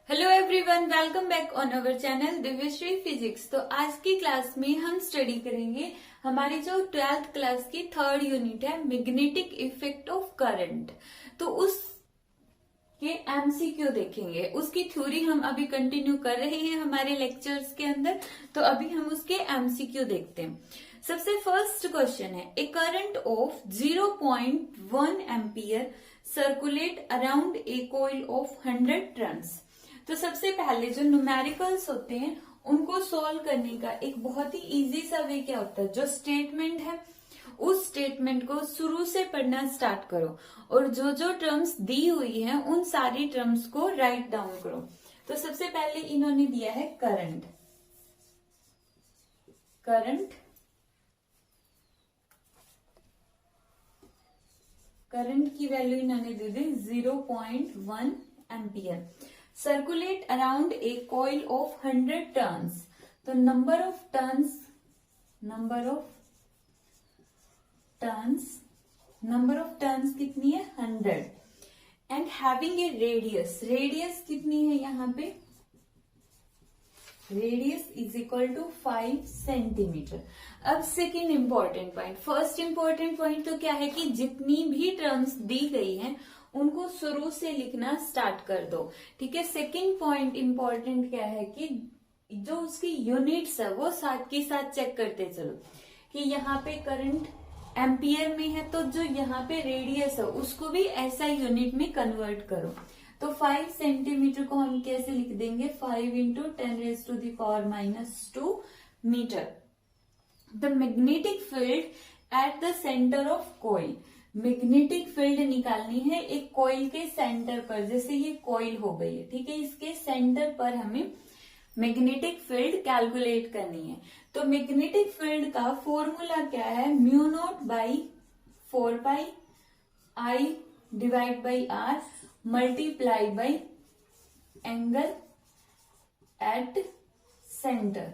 Hello everyone, welcome back on our channel Divyashree physics. तो आज की क्लास में हम स्टडी करेंगे हमारी जो 12th क्लास की थर्ड यूनिट है मैग्नेटिक इफेक्ट ऑफ करंट। तो उस के एमसीक्यू देखेंगे। उसकी थ्योरी हम अभी कंटिन्यू कर रहे हैं हमारे लेक्चर्स के अंदर। तो अभी हम उसके एमसीक्यू देखते हैं। सबसे फर्स्ट क्वेश्चन है, a current of 0.1 ampere circulate around a coil of 100 turns. तो सबसे पहले जो न्यूमेरिकल्स होते हैं उनको सॉल्व करने का एक बहुत ही इजी सा वे क्या होता है, जो स्टेटमेंट है उस स्टेटमेंट को शुरू से पढ़ना स्टार्ट करो और जो जो टर्म्स दी हुई है उन सारी टर्म्स को राइट डाउन करो। तो सबसे पहले इन्होंने दिया है करंट। करंट की वैल्यू इन्होंने दे दी 0.1 ampere. Circulate around a coil of 100 turns. तो नंबर ऑफ टर्न्स कितनी है 100 एंड हैविंग ए रेडियस कितनी है यहाँ पे, radius is equal to 5 centimetre. अब second important point, first important point तो क्या है कि जितनी भी टर्म्स दी गई हैं उनको शुरू से लिखना स्टार्ट कर दो। ठीक है। सेकेंड पॉइंट इंपॉर्टेंट क्या है कि जो उसकी यूनिट्स है वो साथ के साथ चेक करते चलो कि यहाँ पे करंट एम्पियर में है तो जो यहाँ पे रेडियस है उसको भी ऐसा यूनिट में कन्वर्ट करो। तो 5 सेंटीमीटर को हम कैसे लिख देंगे, 5 into 10⁻⁻2 metre. The magnetic field at the centre of coil. Magnetic field निकालनी है एक कॉइल के सेंटर पर, जैसे ये कॉइल हो गई है, ठीक है, इसके सेंटर पर हमें मैग्नेटिक फील्ड कैलकुलेट करनी है। तो मैग्नेटिक फील्ड का फॉर्मूला क्या है, μ0/4π I divide by R multiply by angle at centre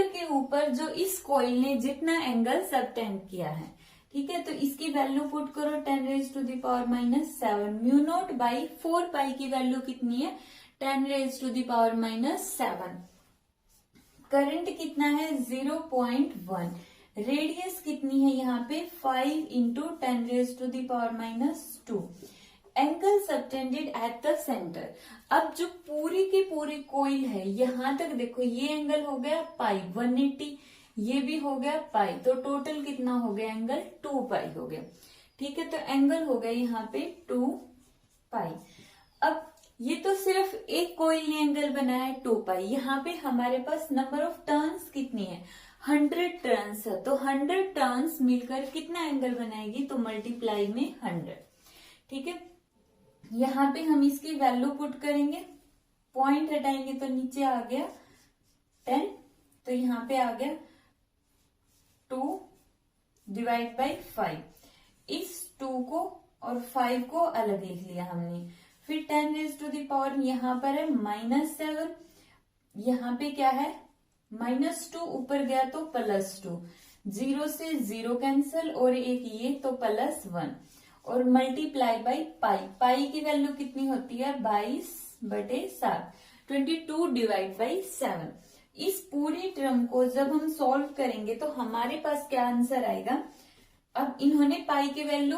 के ऊपर जो इस कॉइल ने जितना एंगल सबटेंड किया है। ठीक है। तो इसकी वैल्यू पुट करो 10⁻⁻7। μ0/4π की वैल्यू कितनी है 10⁻⁻7। करंट कितना है 0.1। रेडियस कितनी है यहाँ पे 5 into 10⁻⁻2। Angle subtended at the centre. अब जो पूरी की पूरी कॉइल है यहां तक देखो, ये एंगल हो गया पाई 180, ये भी हो गया पाई, तो टोटल कितना हो गया एंगल 2 पाई हो गया। ठीक है। तो एंगल हो गया यहाँ पे 2 पाई। अब ये तो सिर्फ एक कॉइल ने एंगल बनाया है 2 पाई। यहाँ पे हमारे पास नंबर ऑफ टर्न्स कितनी है 100 टर्न्स है। तो 100 टर्न्स मिलकर कितना एंगल बनाएगी, तो मल्टीप्लाई में 100। ठीक है। यहाँ पे हम इसकी वैल्यू पुट करेंगे, पॉइंट हटाएंगे तो नीचे आ गया 10, तो यहाँ पे आ गया 2 डिवाइड बाई 5। इस 2 को और 5 को अलग लिख लिया हमने। फिर 10⁻⁻, यहाँ पर है -7, यहाँ पे क्या है -2, ऊपर गया तो +2, 0 से 0 कैंसल और एक ये तो +1 और मल्टीप्लाई बाई पाई की वैल्यू कितनी होती है 22/7, 22 डिवाइड बाई 7। इस पूरी टर्म को जब हम सॉल्व करेंगे तो हमारे पास क्या आंसर आएगा। अब इन्होंने पाई की वैल्यू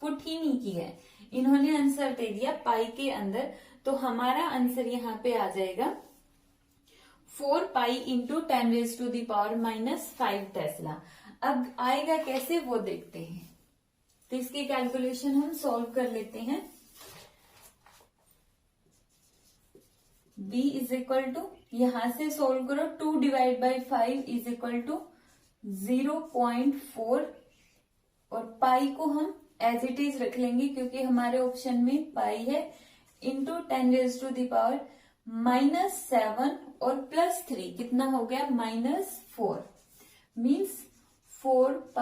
पुट ही नहीं की है, इन्होंने आंसर दे दिया पाई के अंदर, तो हमारा आंसर यहाँ पे आ जाएगा 4π इंटू 10⁻⁻5 टेस्ला। अब आएगा कैसे वो देखते हैं। तो इसकी कैलकुलेशन हम सॉल्व कर लेते हैं। B इज इक्वल टू, यहां से सॉल्व करो, 2 divide by 5 is equal to 0.4 और पाई को हम एज इट इज रख लेंगे क्योंकि हमारे ऑप्शन में पाई है, इंटू 10⁻⁻7 और +3 कितना हो गया -4, मीन्स 4π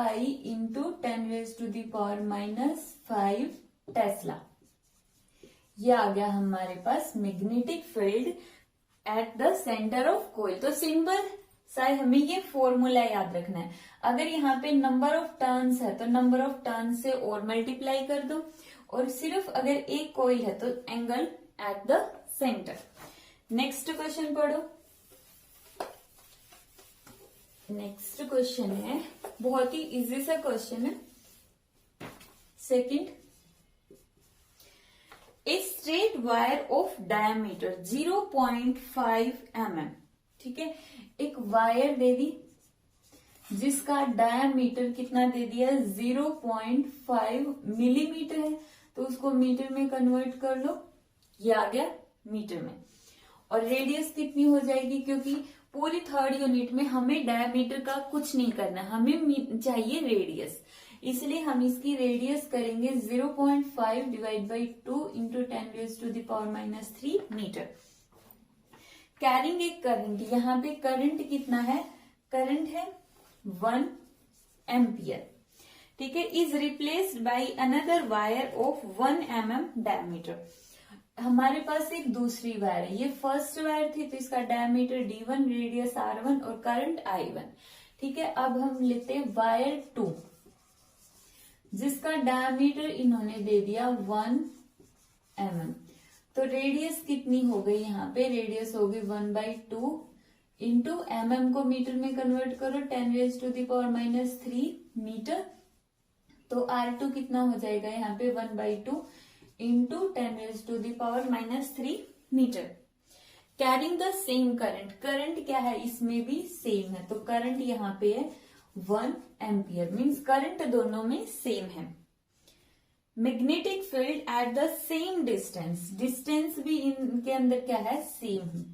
इंटू 10⁻⁻5 टेस्ला। ये आ गया हमारे पास magnetic field at the centre of coil. तो सिंपल साय हमें ये फॉर्मूला याद रखना है। अगर यहाँ पे नंबर ऑफ टर्न्स है तो नंबर ऑफ टर्न्स से और मल्टीप्लाई कर दो, और सिर्फ अगर एक कॉइल है तो angle eight the centre. Next question पढ़ो। नेक्स्ट क्वेश्चन है, बहुत ही इजी सा क्वेश्चन है। Second, a straight wire of diameter 0.5 mm, ठीक है, एक वायर दे दी जिसका डायमीटर कितना दे दिया, 0.5 मिलीमीटर है, तो उसको मीटर में कन्वर्ट कर लो, ये आ गया मीटर में। और रेडियस कितनी हो जाएगी, क्योंकि पूरी थर्ड यूनिट में हमें डायमीटर का कुछ नहीं करना, हमें चाहिए रेडियस, इसलिए हम इसकी रेडियस करेंगे 0.5 divide by 2 into 10⁻³ metre. Carrying एक करंट, यहाँ पे करंट कितना है, करंट है 1 एम्पियर, ठीक है, is replaced by another wire of 1 mm diameter. हमारे पास एक दूसरी वायर है, ये फर्स्ट वायर थी तो इसका डायमीटर D1, रेडियस R1 और करंट I1, ठीक है। अब हम लेते हैं वायर 2 जिसका डायमीटर इन्होंने दे दिया 1 mm, तो रेडियस कितनी हो गई, यहाँ पे रेडियस हो गई 1/2 इंटू mm को मीटर में कन्वर्ट करो 10⁻³ मीटर, तो R2 कितना हो जाएगा यहाँ पे 1/2 into 10⁻³ metre. Carrying the same current, current क्या है इसमें भी सेम है, तो करंट यहाँ पे है 1 एम्पियर, मीन्स करंट दोनों में सेम है। Magnetic field at the same distance, distance भी इनके अंदर क्या है, सेम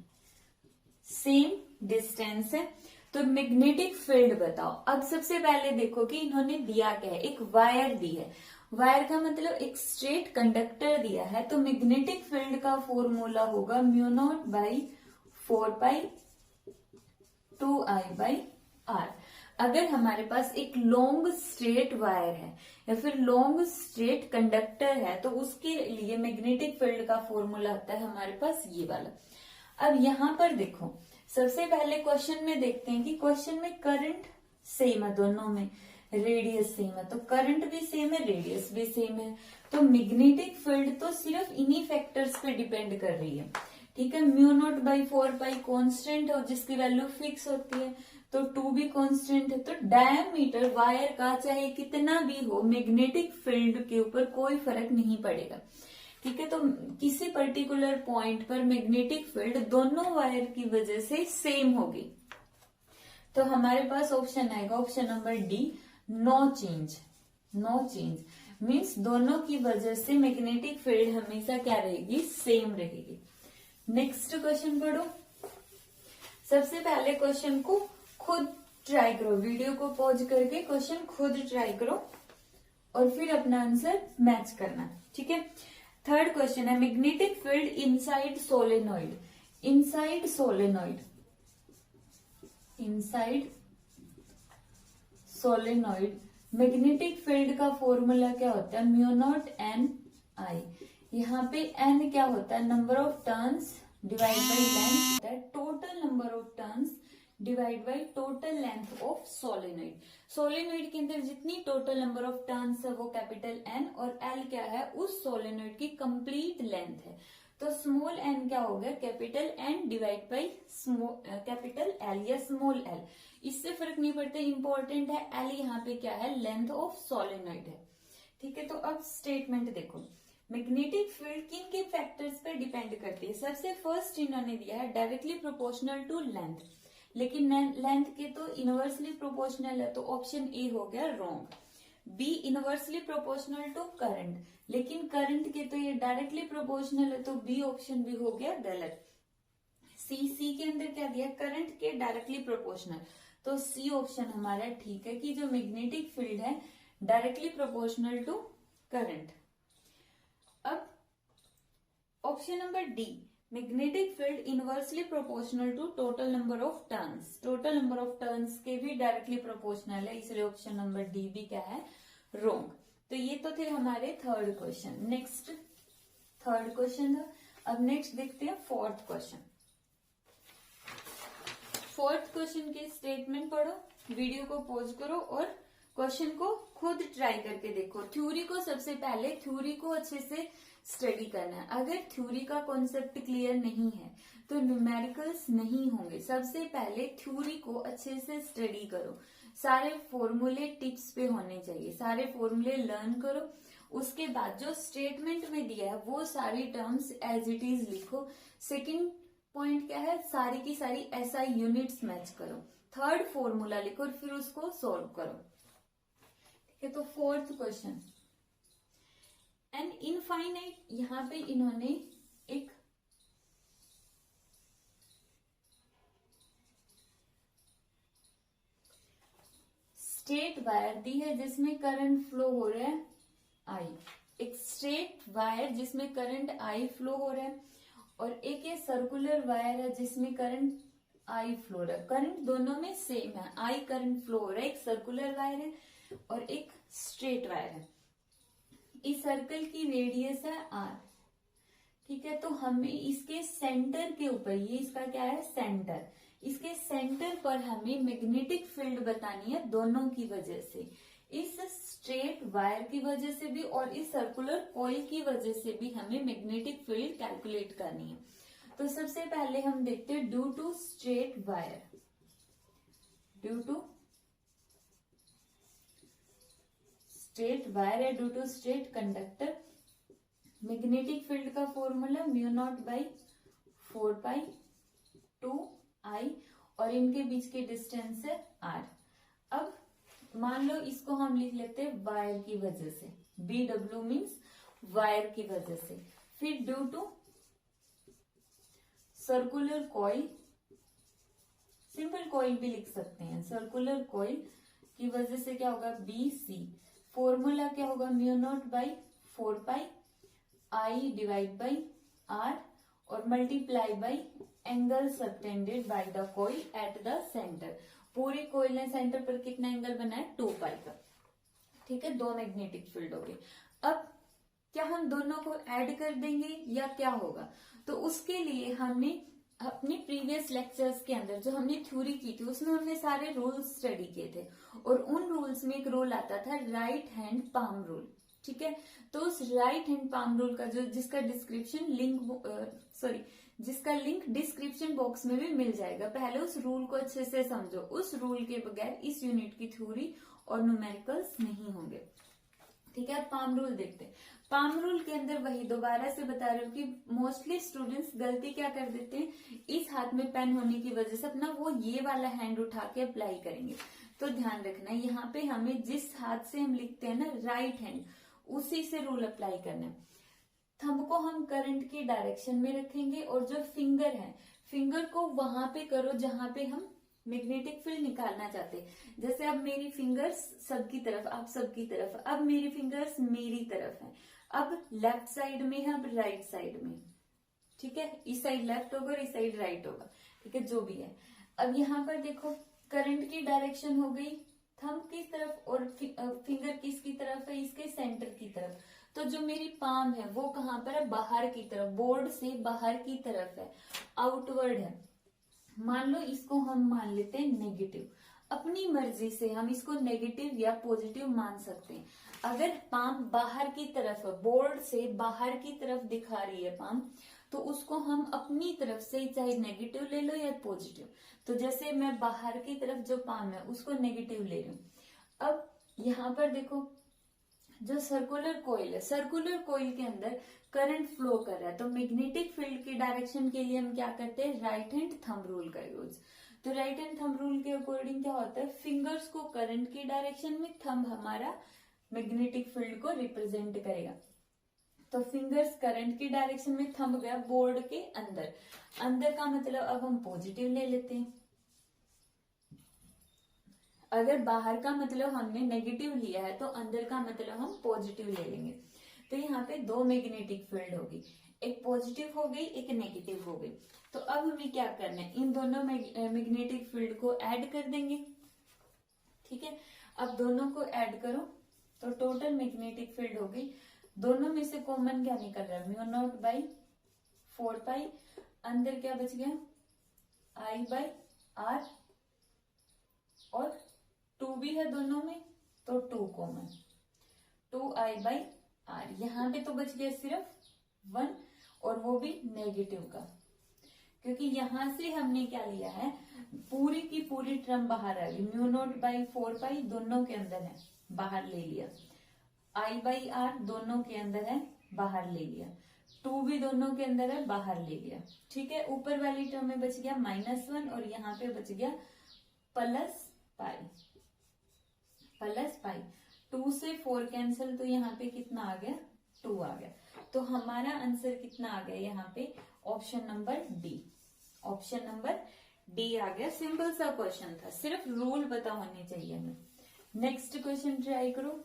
डिस्टेंस है, तो मैग्नेटिक फील्ड बताओ। अब सबसे पहले देखो कि इन्होंने दिया क्या है, एक वायर दी है, वायर का मतलब एक स्ट्रेट कंडक्टर दिया है, तो मैग्नेटिक फील्ड का फॉर्मूला होगा μ0/4π 2I/r। अगर हमारे पास एक लॉन्ग स्ट्रेट वायर है या फिर लॉन्ग स्ट्रेट कंडक्टर है तो उसके लिए मैग्नेटिक फील्ड का फॉर्मूला होता है हमारे पास ये वाला। अब यहाँ पर देखो, सबसे पहले क्वेश्चन में देखते हैं कि क्वेश्चन में करंट सेम है, दोनों में रेडियस सेम है, तो करंट भी सेम है, रेडियस भी सेम है, तो मैग्नेटिक फील्ड तो सिर्फ इन्हीं फैक्टर्स पे डिपेंड कर रही है, ठीक है। μ0/4π कांस्टेंट है जिसकी वैल्यू फिक्स होती है, तो 2 भी कांस्टेंट है, तो डायमीटर वायर का चाहे कितना भी हो मैग्नेटिक फील्ड के ऊपर कोई फर्क नहीं पड़ेगा, ठीक है। तो किसी पर्टिकुलर पॉइंट पर मैग्नेटिक फील्ड दोनों वायर की वजह से सेम होगी, तो हमारे पास ऑप्शन आएगा option number D, no change. No change means दोनों की वजह से मैग्नेटिक फील्ड हमेशा क्या रहेगी, सेम रहेगी। नेक्स्ट क्वेश्चन पढ़ो। सबसे पहले क्वेश्चन को खुद ट्राई करो, वीडियो को पॉज करके क्वेश्चन खुद ट्राई करो और फिर अपना आंसर मैच करना, ठीक है। थर्ड क्वेश्चन है magnetic field inside solenoid, inside solenoid, inside solenoid magnetic field का फॉर्मूला क्या होता है, μ0 Ni। यहाँ पे n क्या होता है, number of turns divide by length होता है, total number of turns divide by total length of solenoid. Solenoid के अंदर जितनी टोटल नंबर ऑफ टर्न्स है वो कैपिटल N और L क्या है, उस सोलेनॉइड की कंप्लीट लेंथ है, तो स्मॉल n क्या हो गया, capital N divide by capital L या स्मॉल l, इससे फर्क नहीं पड़ता, इंपॉर्टेंट है L यहाँ पे क्या है, लेंथ ऑफ सोलेनॉइड है, ठीक है। तो अब स्टेटमेंट देखो, मैग्नेटिक फील्ड किन के फैक्टर्स पे डिपेंड करती है। सबसे फर्स्ट इन्होंने दिया है डायरेक्टली प्रोपोर्शनल टू लेंथ, लेकिन लेंथ के तो इनवर्सली प्रोपोर्शनल है, तो ऑप्शन ए हो गया wrong. B inversely proportional to current, लेकिन करंट के तो ये डायरेक्टली प्रोपोर्शनल है, तो बी ऑप्शन भी हो गया गलत। सी के अंदर क्या दिया, करंट के डायरेक्टली प्रोपोर्शनल, तो सी ऑप्शन हमारा ठीक है कि जो मैग्नेटिक फील्ड है डायरेक्टली प्रोपोर्शनल टू करंट। अब option number D, magnetic field inversely proportional to total number of turns, total number of turns के भी डायरेक्टली प्रोपोर्शनल है, इसलिए ऑप्शन नंबर डी भी क्या है, रॉन्ग। तो ये तो थे हमारे third question. Next third question था, अब नेक्स्ट देखते हैं फोर्थ क्वेश्चन। फोर्थ क्वेश्चन के स्टेटमेंट पढ़ो, वीडियो को पॉज करो और क्वेश्चन को खुद ट्राई करके देखो। थ्योरी को सबसे पहले थ्योरी को अच्छे से स्टडी करना है। अगर थ्योरी का कॉन्सेप्ट क्लियर नहीं है तो न्यूमेरिकल्स नहीं होंगे। सबसे पहले थ्योरी को अच्छे से स्टडी करो, सारे फॉर्मूले टिप्स पे होने चाहिए, सारे फॉर्मूले लर्न करो। उसके बाद जो स्टेटमेंट में दिया है वो सारी टर्म्स एज इट इज लिखो। सेकंड पॉइंट क्या है, सारी की सारी SI यूनिट्स मैच करो। थर्ड फॉर्मूला लिखो और फिर उसको सॉल्व करो। ठीक है, तो फोर्थ क्वेश्चन, एन इनफाइनाइट, यहां पे इन्होंने एक स्ट्रेट वायर दी है जिसमें करंट फ्लो हो रहा है I, एक स्ट्रेट वायर जिसमें करंट I फ्लो हो रहा है, और एक ये सर्कुलर वायर है जिसमें करंट I फ्लो हो रहा है। करंट दोनों में सेम है, I करंट फ्लो हो रहा है। एक सर्कुलर वायर है और एक स्ट्रेट वायर है। इस सर्कल की रेडियस है R। ठीक है, तो हमें इसके सेंटर के ऊपर, ये इसका क्या है सेंटर, इसके सेंटर पर हमें मैग्नेटिक फील्ड बतानी है दोनों की वजह से, इस स्ट्रेट वायर की वजह से भी और इस सर्कुलर कॉइल की वजह से भी हमें मैग्नेटिक फील्ड कैलकुलेट करनी है। तो सबसे पहले हम देखते हैं due to straight wire, due to straight wire है, due to straight conductor, magnetic field का फॉर्मूला μ0/4π2I और इनके बीच की डिस्टेंस है R। अब मान लो इसको हम लिख लेते हैं वायर की वजह से, BW मीन्स वायर की वजह से। फिर due to circular coil, simple coil भी लिख सकते हैं, सर्कुलर कॉइल की वजह से क्या होगा BC। फॉर्मूला क्या होगा μ0/4πI/R और multiply by angle subtended by the coil eight the centre. पूरी कॉइल ने सेंटर पर कितना एंगल बनाया 2π का। ठीक है, दो मैग्नेटिक फील्ड हो गए। अब क्या हम दोनों को ऐड कर देंगे या क्या होगा, तो उसके लिए हमने अपने प्रीवियस लेक्चर्स के अंदर जो हमने थ्योरी की थी उसमें हमने सारे रूल्स स्टडी किए थे, और उन रूल्स में एक रूल आता था राइट हैंड पाम रूल। ठीक है, तो उस राइट हैंड पाम रूल का जिसका लिंक डिस्क्रिप्शन बॉक्स में भी मिल जाएगा। पहले उस रूल को अच्छे से समझो, उस रूल के बगैर इस यूनिट की थ्योरी और न्यूमेरिकल्स नहीं होंगे। ठीक है, पाम रूल देखते हैं। पाम रूल के अंदर वही दोबारा से बता रही हूँ कि मोस्टली स्टूडेंट्स गलती क्या कर देते हैं, इस हाथ में पेन होने की वजह से अपना वो ये वाला हैंड उठा के अप्लाई करेंगे। तो ध्यान रखना, यहाँ पे हमें जिस हाथ से हम लिखते हैं ना राइट हैंड, उसी से रूल अप्लाई करना है। थंब को हम करंट की डायरेक्शन में रखेंगे और जो फिंगर है, फिंगर को वहां पे करो जहां पे हम मैग्नेटिक फील्ड निकालना चाहते हैं। जैसे अब मेरी फिंगर्स सबकी तरफ, आप सबकी तरफ, अब मेरी फिंगर्स मेरी तरफ है, अब लेफ्ट साइड में है, अब राइट साइड में। ठीक है, इस साइड लेफ्ट होगा और इस साइड राइट होगा। ठीक है, जो भी है। अब यहाँ पर देखो करंट की डायरेक्शन हो गई थंब की तरफ और फिंगर किसकी तरफ है, इसके सेंटर की तरफ। तो जो मेरी पाम है वो कहाँ पर है, बाहर की तरफ, बोर्ड से बाहर की तरफ है, आउटवर्ड है। मान लो इसको हम मान लेते हैं नेगेटिव, अपनी मर्जी से हम इसको नेगेटिव या पॉजिटिव मान सकते हैं। अगर पाम बाहर की तरफ है, बोर्ड से बाहर की तरफ दिखा रही है पाम, तो उसको हम अपनी तरफ से चाहे नेगेटिव ले लो या पॉजिटिव। तो जैसे मैं बाहर की तरफ जो पाम है उसको नेगेटिव ले रही हूं। अब यहाँ पर देखो जो सर्कुलर कॉइल है, सर्कुलर कॉइल के अंदर करंट फ्लो कर रहा है, तो मैग्नेटिक फील्ड की डायरेक्शन के लिए हम क्या करते हैं, राइट हैंड थंब रूल का यूज। तो राइट हैंड थंब रूल के अकॉर्डिंग क्या होता है, फिंगर्स को करंट की डायरेक्शन में, थंब हमारा मैग्नेटिक फील्ड को रिप्रेजेंट करेगा। तो फिंगर्स करंट की डायरेक्शन में, थंब गया बोर्ड के अंदर। अंदर का मतलब अब हम पॉजिटिव ले लेते हैं। अगर बाहर का मतलब हमने नेगेटिव लिया है तो अंदर का मतलब हम पॉजिटिव ले लेंगे। तो यहाँ पे दो मैग्नेटिक फील्ड होगी, एक पॉजिटिव हो गई, एक नेगेटिव हो गई। तो अब हमें क्या करना है, इन दोनों मैग्नेटिक फील्ड को ऐड कर देंगे। ठीक है, अब दोनों को ऐड करो तो टोटल मैग्नेटिक फील्ड हो गई। दोनों में से कॉमन क्या निकल रहा है, μ0/4π, अंदर क्या बच गया I/R, और 2 भी है दोनों में तो 2 कॉमन, 2I/R। यहाँ पे तो बच गया सिर्फ 1 और वो भी नेगेटिव का, क्योंकि यहां से हमने क्या लिया है, पूरी की पूरी टर्म बाहर आ गई, म्यू नॉट बाई 4 पाई दोनों के अंदर है, बाहर ले लिया, आई बाई आर दोनों के अंदर है, बाहर ले लिया, 2 भी दोनों के अंदर है, बाहर ले लिया। ठीक है, ऊपर वाली टर्म में बच गया -1 और यहाँ पे बच गया प्लस पाई। 2 से 4 कैंसिल, तो यहाँ पे कितना आ गया, 2 आ गया। तो हमारा आंसर कितना आ गया यहाँ पे, option number D, option number D आ गया। सिंपल सा क्वेश्चन था, सिर्फ रूल पता होने चाहिए हमें। नेक्स्ट क्वेश्चन ट्राई करो।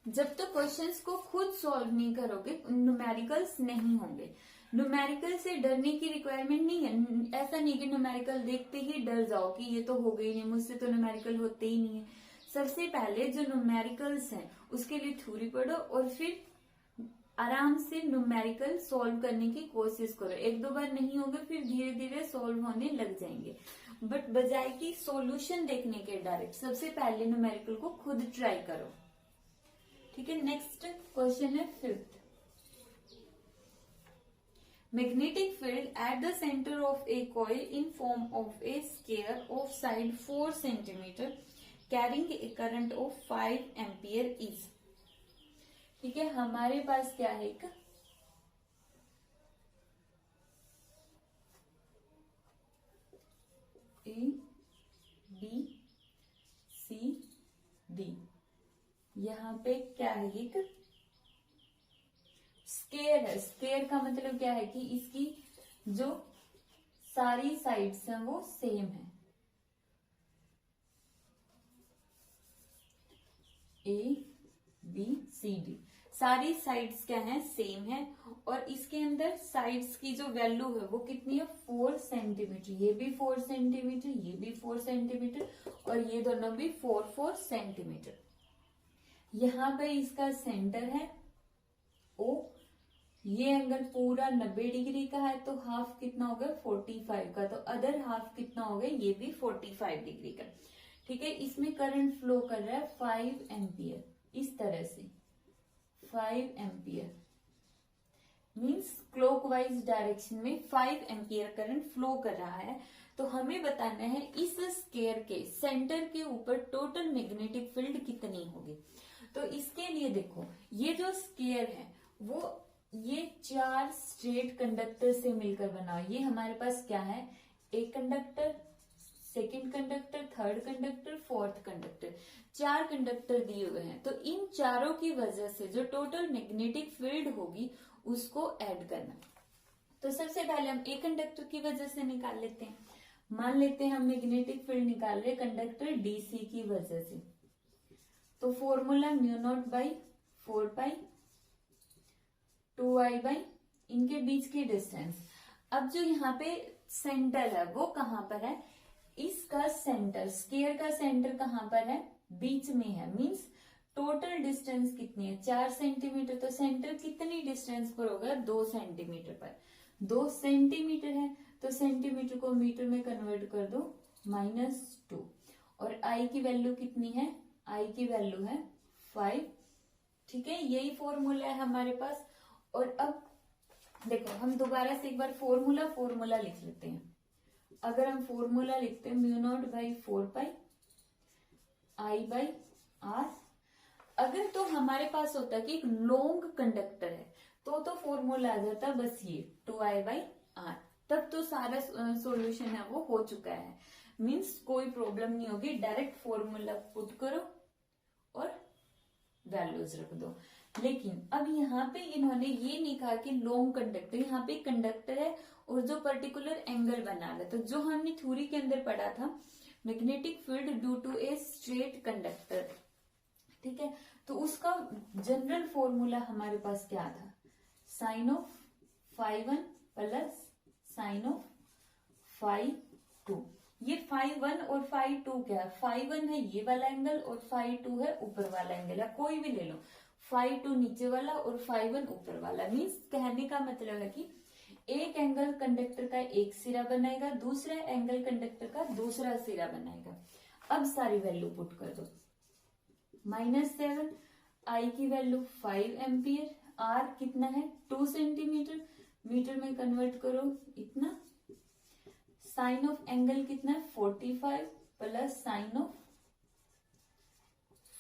जब तक क्वेश्चंस को खुद सॉल्व नहीं करोगे न्यूमेरिकल्स नहीं होंगे। न्यूमेरिकल से डरने की रिक्वायरमेंट नहीं है, ऐसा नहीं कि न्यूमेरिकल देखते ही डर जाओ कि ये तो हो गई नहीं, मुझसे तो न्यूमेरिकल होते ही नहीं है। सबसे पहले जो न्यूमेरिकल्स हैं उसके लिए थ्योरी पढ़ो और फिर आराम से न्यूमेरिकल सॉल्व करने की कोशिश करो। 1-2 बार नहीं होगा, फिर धीरे धीरे सॉल्व होने लग जाएंगे। बट बजाय की सॉल्यूशन देखने के डायरेक्ट, सबसे पहले न्यूमेरिकल को खुद ट्राई करो। ठीक है, नेक्स्ट क्वेश्चन है 5th। Magnetic field at the center of a coil in form of a sphere of side 4 cm carrying a current of 5 ampere is। ठीक है, हमारे पास क्या है, एक A B C D, यहाँ पे क्या है, एक स्केयर है। स्केयर का मतलब क्या है कि इसकी जो सारी साइड्स हैं वो सेम है, A B C D सारी साइड्स क्या है, सेम है। और इसके अंदर साइड्स की जो वैल्यू है वो कितनी है, 4 सेंटीमीटर। ये भी 4 सेंटीमीटर, ये भी 4 सेंटीमीटर और ये दोनों भी 4 सेंटीमीटर। यहाँ पे इसका सेंटर है O, ये एंगल पूरा 90 डिग्री का है, तो हाफ कितना हो गया, 45 का, तो अदर हाफ कितना हो गया, ये भी 45 डिग्री का। ठीक है, इसमें करंट फ्लो कर रहा है 5 एम्पियर, इस तरह से 5 एम्पियर मीन्स क्लॉकवाइज डायरेक्शन में 5 एम्पियर करंट फ्लो कर रहा है। तो हमें बताना है इस स्केयर के सेंटर के ऊपर टोटल मैग्नेटिक फील्ड कितनी होगी। तो इसके लिए देखो, ये जो स्केयर है वो ये 4 स्ट्रेट कंडक्टर से मिलकर बना। ये हमारे पास क्या है, एक conductor, second conductor, third conductor, fourth conductor, 4 conductor दिए हुए हैं। तो इन चारों की वजह से जो टोटल मैग्नेटिक फील्ड होगी उसको ऐड करना। तो सबसे पहले हम एक कंडक्टर की वजह से निकाल लेते हैं। मान लेते हैं हम मैग्नेटिक फील्ड निकाल रहे कंडक्टर डीसी की वजह से, तो formula mu naught by 4 pi 2i by इनके बीच की डिस्टेंस। अब जो यहाँ पे सेंटर है वो कहां पर है, इसका सेंटर, स्केयर का सेंटर कहां पर है, बीच में है। मींस टोटल डिस्टेंस कितनी है, 4 सेंटीमीटर। तो सेंटर कितनी डिस्टेंस पर होगा, 2 सेंटीमीटर पर। 2 सेंटीमीटर है तो सेंटीमीटर को मीटर में कन्वर्ट कर दो, -2। और आई की वैल्यू कितनी है, आई की वैल्यू है 5। ठीक है, यही फॉर्मूला है हमारे पास। और अब देखो, हम दोबारा से एक बार फॉर्मूला लिख लेते हैं। अगर हम फॉर्मूला लिखते हैं mu naught by 4 pi I by R, अगर तो हमारे पास होता कि एक लॉन्ग कंडक्टर है तो फॉर्मूला आ जाता बस ये 2i बाई आर, तब तो सारा सॉल्यूशन है वो हो चुका है। मींस कोई प्रॉब्लम नहीं होगी, डायरेक्ट फॉर्मूला पुट करो और वैल्यूज रख दो। लेकिन अब यहाँ पे इन्होंने ये नहीं कहा कि लॉन्ग कंडक्टर, यहाँ पे कंडक्टर है और जो पर्टिकुलर एंगल बना रहा है। तो जो हमने थ्योरी के अंदर पढ़ा था, magnetic field due to a straight conductor, ठीक है, तो उसका जनरल फॉर्मूला हमारे पास क्या था, sine of φ1 plus sine of φ2। ये φ1 और φ2 क्या है, φ1 है ये वाला एंगल और φ2 है ऊपर वाला एंगल, है कोई भी ले लो, φ2 नीचे वाला और φ1 ऊपर वाला। मीन्स कहने का मतलब है कि एक एंगल कंडक्टर का एक सिरा बनाएगा, दूसरा एंगल कंडक्टर का दूसरा सिरा बनाएगा। अब सारी वैल्यू पुट कर दो, -7, आई की वैल्यू 5 एम्पियर, आर कितना है 2 सेंटीमीटर, मीटर में कन्वर्ट करो इतना, साइन ऑफ एंगल कितना है 45 प्लस साइन ऑफ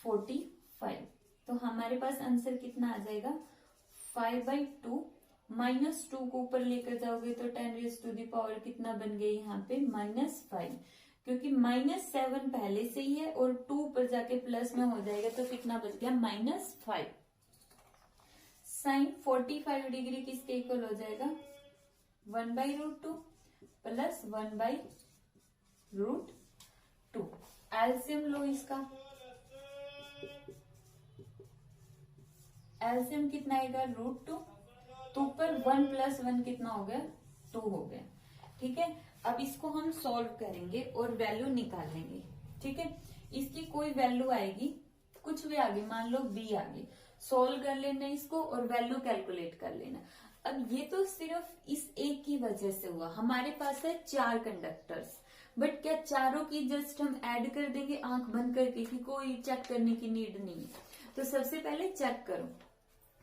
45, तो हमारे पास आंसर कितना आ जाएगा 5/2, -2 को ऊपर लेकर जाओगे तो 10⁻⁴ कितना बन गया यहाँ पे -5, क्योंकि -7 पहले से ही है और 2 ऊपर जाके प्लस में हो जाएगा तो कितना बच गया -5। साइन 45 डिग्री किसके इक्वल हो जाएगा 1/√2 प्लस 1/√2। एलसीएम लो इसका, एलसीएम कितना आएगा √2, तो ऊपर 1 + 1 कितना हो गया 2 हो गया। ठीक है, अब इसको हम सॉल्व करेंगे और वैल्यू निकाल लेंगे। ठीक है, इसकी कोई वैल्यू आएगी, कुछ भी आगे, मान लो b आगे, सॉल्व कर लेना इसको और वैल्यू कैलकुलेट कर लेना। अब ये तो सिर्फ इस एक की वजह से हुआ, हमारे पास है 4 कंडक्टर्स, बट क्या चारों की जस्ट हम ऐड कर देंगे आंख बंद करके कि कोई चेक करने की नीड नहीं है। तो सबसे पहले चेक करो,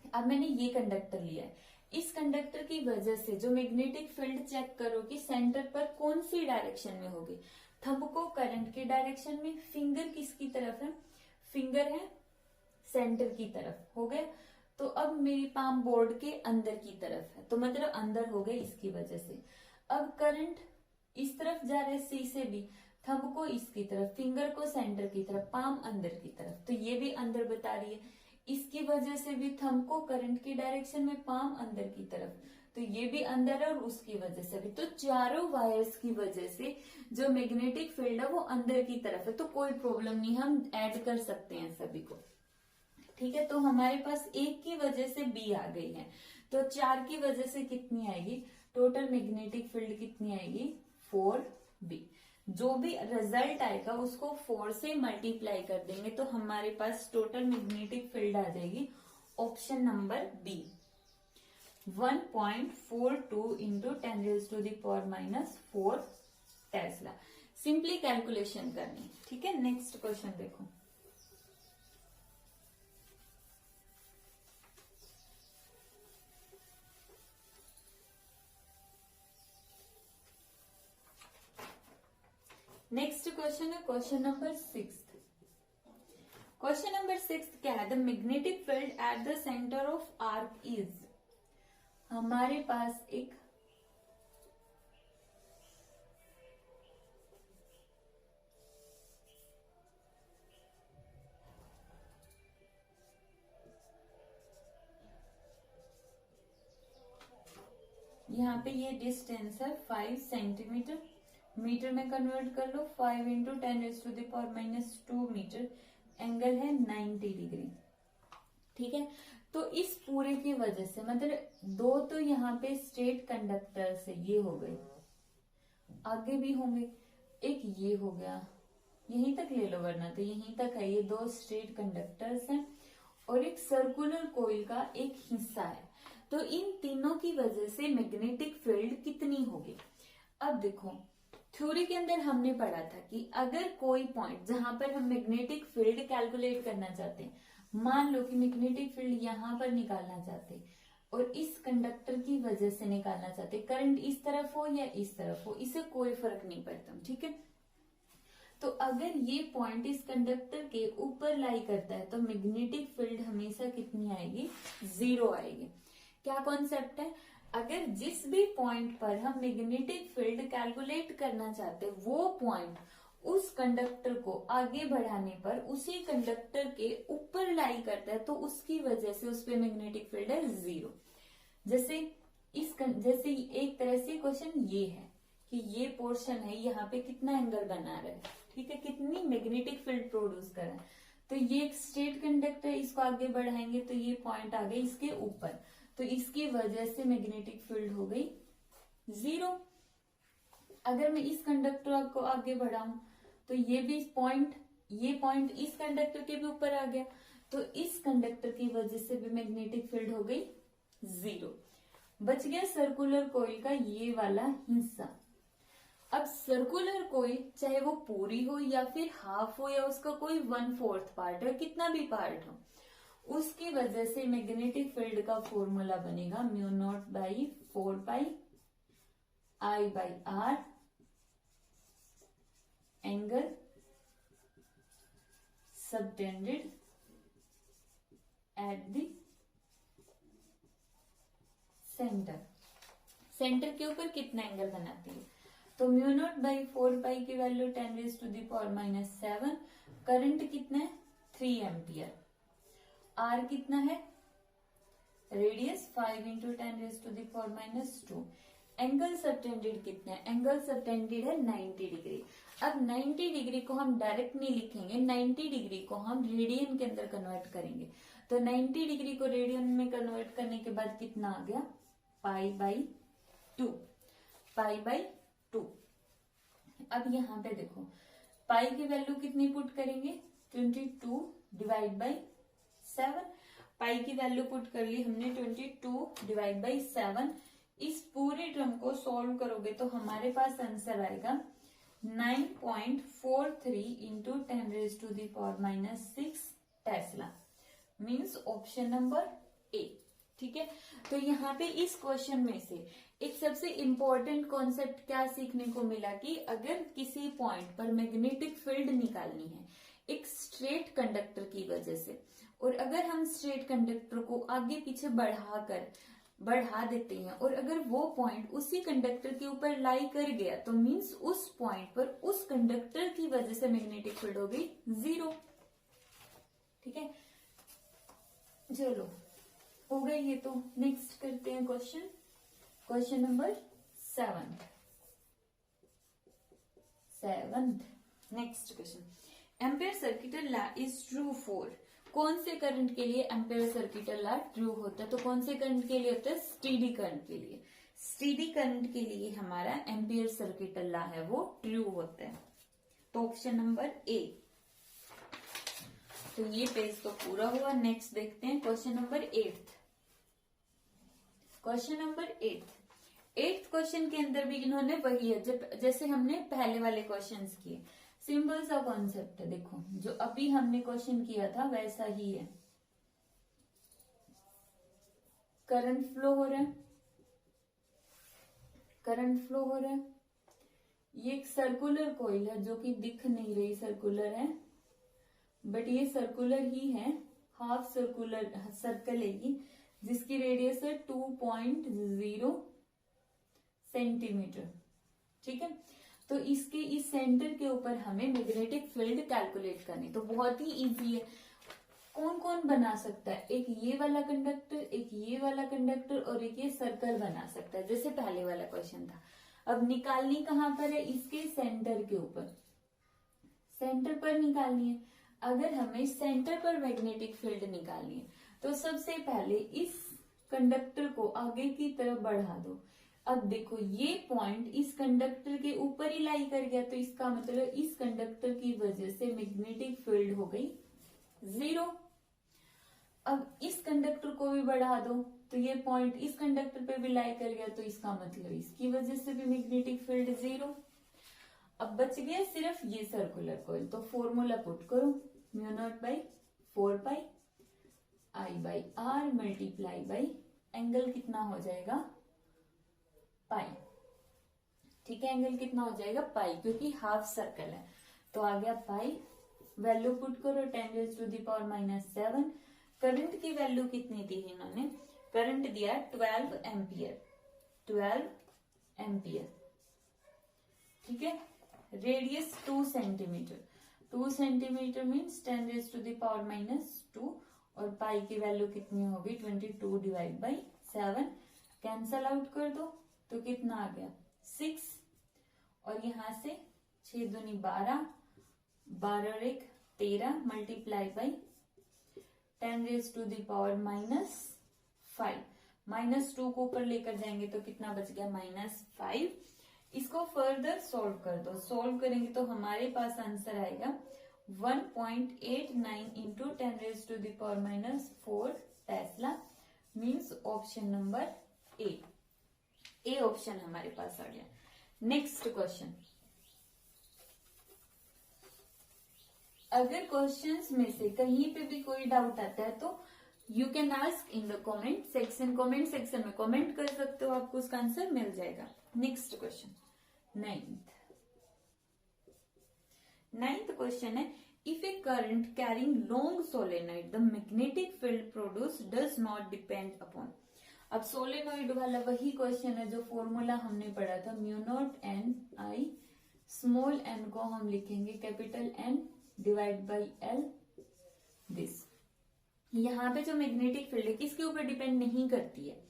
अब मैंने ये कंडक्टर लिया है, इस कंडक्टर की वजह से जो मैग्नेटिक फील्ड चेक करो कि सेंटर पर कौन सी डायरेक्शन में होगी, थंब को करंट के डायरेक्शन में, फिंगर किसकी तरफ है, फिंगर है सेंटर की तरफ, हो गया। तो अब मेरी पाम बोर्ड के अंदर की तरफ है, तो मतलब अंदर हो गए इसकी वजह से। अब करंट इस तरफ जा रहे सी से भी, थंब को इसकी तरफ, फिंगर को सेंटर की तरफ, पाम अंदर की तरफ, तो ये भी अंदर बता रही है। इसकी वजह से भी थंब को करंट की डायरेक्शन में, पाम अंदर की तरफ, तो ये भी अंदर है और उसकी वजह से भी। तो चारों वायर्स की वजह से जो मैग्नेटिक फील्ड है वो अंदर की तरफ है, तो कोई प्रॉब्लम नहीं, हम ऐड कर सकते हैं सभी को। ठीक है, तो हमारे पास एक की वजह से बी आ गई है, तो 4 की वजह से कितनी आएगी, टोटल मैग्नेटिक फील्ड कितनी आएगी 4b। जो भी रिजल्ट आएगा उसको 4 से मल्टीप्लाई कर देंगे तो हमारे पास टोटल मैग्नेटिक फील्ड आ जाएगी option number B, 1.42 into 10⁻⁻⁴ tesla. Simply calculation करनी। ठीक है, नेक्स्ट क्वेश्चन देखो। नेक्स्ट क्वेश्चन है क्वेश्चन नंबर 6। क्वेश्चन नंबर 6 क्या है, the magnetic field at the centre of arc is. हमारे पास एक यहाँ पे ये डिस्टेंस है 5 सेंटीमीटर, मीटर में कन्वर्ट कर लो, 5 इंटू 10⁻⁻² मीटर, एंगल है 90 डिग्री। ठीक है, तो इस पूरे की वजह से मतलब 2 तो यहाँ पे स्ट्रेट कंडक्टर से ये हो गए, आगे भी होंगे, एक ये हो गया, यहीं तक ले लो वरना तो यहीं तक है, ये 2 स्ट्रेट कंडक्टर्स हैं और एक सर्कुलर कोइल का एक हिस्सा है। तो इन तीनों की वजह से मैग्नेटिक फील्ड कितनी होगी। अब देखो, थ्योरी के अंदर हमने पढ़ा था कि अगर कोई पॉइंट जहां पर हम मैग्नेटिक फील्ड कैलकुलेट करना चाहते हैं, मान लो कि मैग्नेटिक फील्ड यहां पर निकालना चाहते हैं और इस कंडक्टर की वजह से निकालना चाहते, करंट इस तरफ हो या इस तरफ हो, इससे कोई फर्क नहीं पड़ता। ठीक है, तो अगर ये पॉइंट इस कंडक्टर के ऊपर लाई करता है तो मैग्नेटिक फील्ड हमेशा कितनी आएगी, 0 आएगी। क्या कॉन्सेप्ट है, अगर जिस भी पॉइंट पर हम मैग्नेटिक फील्ड कैलकुलेट करना चाहते हैं वो पॉइंट उस कंडक्टर को आगे बढ़ाने पर उसी कंडक्टर के ऊपर लाई करता है तो उसकी वजह से उस पे मैग्नेटिक फील्ड है 0। जैसे जैसे एक तरह से क्वेश्चन ये है कि ये पोर्शन है, यहाँ पे कितना एंगल बना रहा है, ठीक है, कितनी मैग्नेटिक फील्ड प्रोड्यूस कर रहा है। तो ये एक स्ट्रेट कंडक्टर, इसको आगे बढ़ाएंगे तो ये पॉइंट आ गए इसके ऊपर, तो इसकी वजह से मैग्नेटिक फील्ड हो गई 0। अगर मैं इस कंडक्टर को आगे बढ़ाऊं तो ये भी पॉइंट, ये पॉइंट इस कंडक्टर के भी ऊपर आ गया, तो इस कंडक्टर की वजह से भी मैग्नेटिक फील्ड हो गई 0। बच गया सर्कुलर कॉइल का ये वाला हिस्सा। अब सर्कुलर कोई चाहे वो पूरी हो या फिर हाफ हो या उसका कोई 1/4 पार्ट हो, कितना भी पार्ट हो, उसकी वजह से मैग्नेटिक फील्ड का फॉर्मूला बनेगा mu naught by 4 pi I by R angle subtended at the centre. Centre के ऊपर कितना एंगल बनाती है, तो म्यू नॉट बाई 4 पाई की वैल्यू 10⁻⁻⁷, करंट कितना है 3 एम्पियर, आर कितना है रेडियस 5 × 10⁻⁻², एंगल सबटेंडेड कितना है, एंगल सबटेंडेड है 90 डिग्री। अब 90 डिग्री को हम डायरेक्ट नहीं लिखेंगे, 90 डिग्री को हम रेडियन के अंदर कन्वर्ट करेंगे। तो 90 डिग्री को रेडियन में कन्वर्ट करने के बाद कितना आ गया π/2, π/2। अब यहाँ पे देखो पाई की वैल्यू कितनी पुट करेंगे 22 डिवाइड बाई 7, पाई की वैल्यू पुट कर ली हमने 22 डिवाइड बाई 7। इस पूरे टर्म को सॉल्व करोगे तो हमारे पास आंसर आएगा 9.43 into 10⁻⁻⁶ Tesla, means option number A. ठीक है, तो यहाँ पे इस क्वेश्चन में से एक सबसे इंपॉर्टेंट कॉन्सेप्ट क्या सीखने को मिला कि अगर किसी पॉइंट पर मैग्नेटिक फील्ड निकालनी है एक स्ट्रेट कंडक्टर की वजह से, और अगर हम स्ट्रेट कंडक्टर को आगे पीछे बढ़ा देते हैं और अगर वो पॉइंट उसी कंडक्टर के ऊपर लाई कर गया तो मीन्स उस पॉइंट पर उस कंडक्टर की वजह से मैग्नेटिक फील्ड हो गई 0। ठीक है, चलो हो गई ये तो। नेक्स्ट करते हैं question number 7। Next question, ampere circuital law is true for, कौन से करंट के लिए एम्पेयर सर्किटल लॉ ट्रू होता है, तो कौन से करंट के लिए होता है स्टेडी करंट के लिए। स्टेडी करंट के लिए हमारा एम्पेयर सर्किटल लॉ है वो ट्रू होता है, तो ऑप्शन नंबर ए। तो ये पेज तो पूरा हुआ। नेक्स्ट देखते हैं question number 8। Question number 8 question के अंदर भी इन्होंने वही है जैसे हमने पहले वाले क्वेश्चंस किए, सिंपल सा कॉन्सेप्ट है। देखो जो अभी हमने क्वेश्चन किया था वैसा ही है, करंट फ्लो हो रहा है, ये एक सर्कुलर कॉइल है जो कि दिख नहीं रही सर्कुलर है, बट ये सर्कुलर ही है, हाफ सर्कल है ये, जिसकी रेडियस है 2.0 सेंटीमीटर। ठीक है, तो इसके इस सेंटर के ऊपर हमें मैग्नेटिक फील्ड कैलकुलेट करनी, तो बहुत ही इजी है। कौन कौन बना सकता है, एक ये वाला कंडक्टर, एक ये वाला कंडक्टर और एक ये सर्कल बना सकता है, जैसे पहले वाला क्वेश्चन था। अब निकालनी कहां पर है, इसके सेंटर के ऊपर, सेंटर पर निकालनी है। अगर हमें सेंटर पर मैग्नेटिक फील्ड निकालनी है तो सबसे पहले इस कंडक्टर को आगे की तरफ बढ़ा दो। अब देखो ये पॉइंट इस कंडक्टर के ऊपर ही लाई कर गया, तो इसका मतलब इस कंडक्टर की वजह से मैग्नेटिक फील्ड हो गई 0। अब इस कंडक्टर को भी बढ़ा दो तो ये पॉइंट इस कंडक्टर पे भी लाई कर गया, तो इसका मतलब इसकी वजह से भी मैग्नेटिक फील्ड 0। अब बच गया सिर्फ ये सर्कुलर कॉइल, तो फॉर्मूला पुट करो mu naught by 4 pi I by R multiply by angle कितना हो जाएगा पाई। ठीक है, एंगल कितना हो जाएगा पाई, क्योंकि हाफ सर्कल है, तो आ गया पाई। वैल्यू पुट करो 10⁻⁻⁷। करंट की वैल्यू कितनी दी है इन्होंने, करंट दिया 12 एम्पियर। ठीक है, रेडियस 2 सेंटीमीटर, 2 सेंटीमीटर मीन्स 10⁻⁻², और पाई की वैल्यू कितनी होगी 22 डिवाइड बाई 7। कैंसल आउट कर दो तो कितना आ गया 6, और यहां से 6 दूनी 12, 12 और 1 13 मल्टीप्लाई बाई 10⁻⁻⁵। -2 को ऊपर लेकर जाएंगे तो कितना बच गया -5। इसको फर्दर सॉल्व कर दो, सॉल्व करेंगे तो हमारे पास आंसर आएगा 1.89 into 10⁻⁻⁴ Tesla, means option number A option हमारे पास आ गया। नेक्स्ट क्वेश्चन, अगर क्वेश्चंस में से कहीं पे भी कोई डाउट आता है तो you can ask in the comment section, comment section में कमेंट कर सकते हो, आपको उसका आंसर मिल जाएगा। नेक्स्ट क्वेश्चन, नाइन्थ क्वेश्चन है, if a current carrying long solenoid the magnetic field produce does not depend upon. अब सोलेनोइड वाला वही क्वेश्चन है जो फॉर्मूला हमने पढ़ा था, mu naught N I, small N को हम लिखेंगे capital N divide by L this. यहाँ पे जो मैग्नेटिक फील्ड है किसके ऊपर डिपेंड नहीं करती है,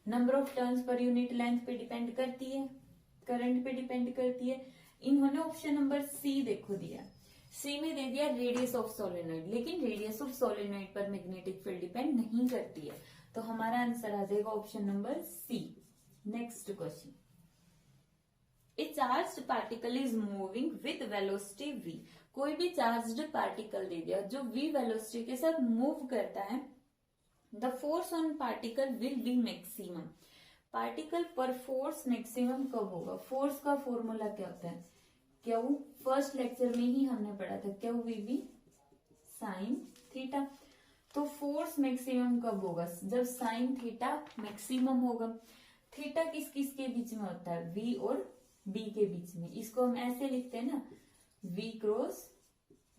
number of turns per unit length पे डिपेंड करती है, करंट पे डिपेंड करती है। इन्होंने ऑप्शन नंबर सी देखो दिया, सी में दे दिया रेडियस ऑफ सोलेनोइड, लेकिन रेडियस ऑफ सोलेनोइड पर मैग्नेटिक फील्ड डिपेंड नहीं करती है, तो हमारा आंसर आ जाएगा option number C. Next question, a charged particle is moving with velocity v। कोई भी चार्ज्ड पार्टिकल दे दिया जो v वेलोसिटी के साथ मूव करता है, the force on particle will be maximum. Particle पर फोर्स मैक्सिमम कब होगा, फोर्स का फॉर्मूला क्या होता है, क्यू, फर्स्ट लेक्चर में ही हमने पढ़ा था, Q V B sine theta. तो फोर्स मैक्सिमम कब होगा, जब साइन थीटा मैक्सिमम होगा। थीटा किस किस के बीच में होता है, v और b के बीच में, इसको हम ऐसे लिखते हैं ना, v क्रॉस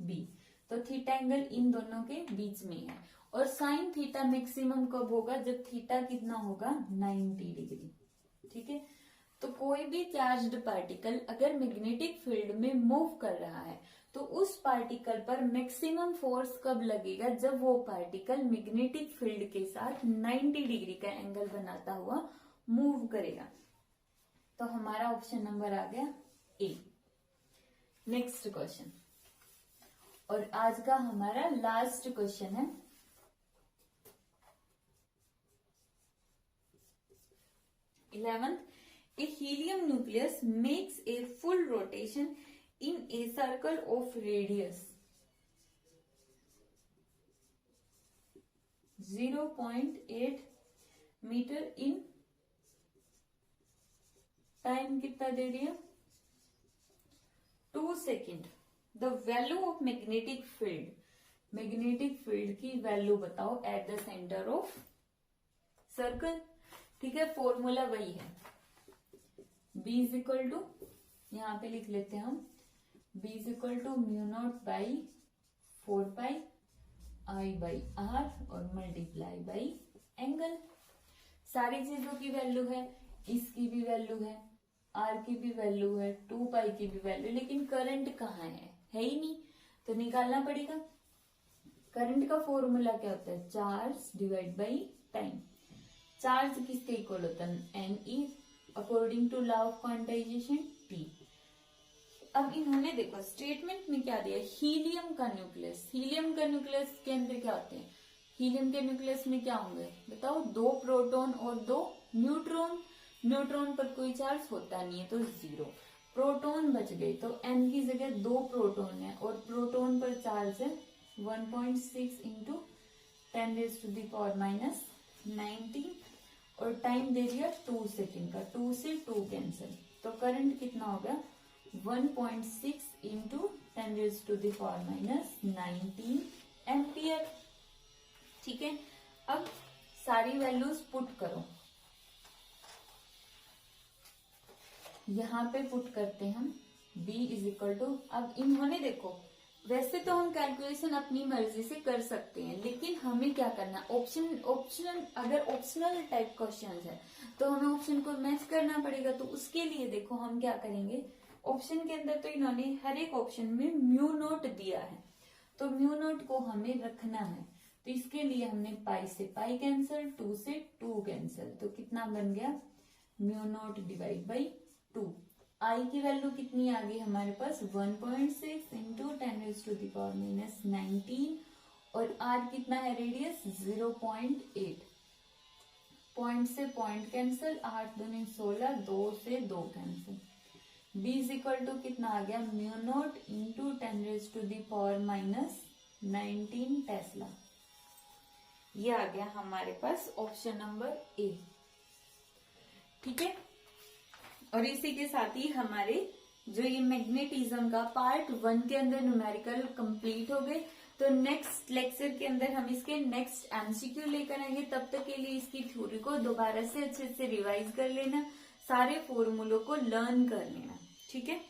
b, तो थीटा एंगल इन दोनों के बीच में है। और साइन थीटा मैक्सिमम कब होगा, जब थीटा कितना होगा 90 डिग्री। ठीक है, तो कोई भी चार्ज्ड पार्टिकल अगर मैग्नेटिक फील्ड में मूव कर रहा है तो उस पार्टिकल पर मैक्सिमम फोर्स कब लगेगा, जब वो पार्टिकल मैग्नेटिक फील्ड के साथ 90 डिग्री का एंगल बनाता हुआ मूव करेगा। तो हमारा ऑप्शन नंबर आ गया ए। नेक्स्ट क्वेश्चन, और आज का हमारा लास्ट क्वेश्चन है, 11th, a helium nucleus makes a full rotation in a circle of radius 0.8 metre in time कितना दे दिया 2 second. The value of magnetic field, magnetic field की वैल्यू बताओ at the centre of circle. ठीक है, formula वही है, B is equal to, यहां पे लिख लेते हैं हम, B is equal to mu naught by 4 pi I by R और मल्टीप्लाई बाई एंगल। सारी चीजों की वैल्यू है, इसकी भी वैल्यू है, R की भी वैल्यू है, 2 पाई की भी वैल्यू, लेकिन करंट कहाँ है ही नहीं, तो निकालना पड़ेगा। करंट का फॉर्मूला क्या होता है, charge divide by time. Charge किसके इक्वल होता है, N E, according to law of quantization T. अब इन्होंने देखो स्टेटमेंट में क्या दिया, हीलियम का न्यूक्लियस, हीलियम का न्यूक्लियस के अंदर क्या होते हैं, हीलियम के न्यूक्लियस में क्या होंगे बताओ, 2 प्रोटॉन और 2 न्यूट्रॉन। न्यूट्रॉन पर कोई चार्ज होता नहीं है तो 0, प्रोटॉन बच गए, तो एन की जगह 2 प्रोटॉन है और प्रोटॉन पर चार्ज है 1.6 इंटू 10⁻⁻⁻19 और टाइम दे दिया 2 सेकेंड का, 2 से 2 कैंसिल, तो करंट कितना हो गया 1.6 इंटू 10⁻⁻19 एम्पियर। ठीक है, अब सारी वैल्यूज पुट करो, यहां पे पुट करते हैं हम, B इज इक्वल टू, अब इन्होंने देखो वैसे तो हम कैलकुलेशन अपनी मर्जी से कर सकते हैं, लेकिन हमें क्या करना, ऑप्शनल, अगर ऑप्शनल टाइप क्वेश्चन है तो हमें ऑप्शन को मैच करना पड़ेगा। तो उसके लिए देखो हम क्या करेंगे, ऑप्शन के अंदर तो इन्होंने हर एक ऑप्शन में म्यू नोट दिया है, तो म्यू नोट को हमें रखना है, तो इसके लिए हमने पाई से पाई कैंसिल, 2 से 2 कैंसिल, तो कितना बन गया म्यू नोट डिवाइड बाई 2। आई की वैल्यू कितनी आ गई हमारे पास 1.6 इंटू 10⁻⁻19 और आर कितना है रेडियस 0.8, पॉइंट से पॉइंट कैंसिल, 8 दूनी 16, 2 से 2 cancel. B is equal to कितना आ गया म्यू नोट इंटू 10⁻⁻19 टेस्ला। ये आ गया हमारे पास ऑप्शन नंबर ए। ठीक है, और इसी के साथ ही हमारे जो ये मैग्नेटिज्म का पार्ट 1 के अंदर न्यूमेरिकल कंप्लीट हो गए। तो नेक्स्ट लेक्चर के अंदर हम इसके नेक्स्ट एमसीक्यू लेकर आएंगे। तब तक के लिए इसकी थ्योरी को दोबारा से अच्छे से रिवाइज कर लेना, सारे फॉर्मूलों को लर्न कर लेना। ठीक है।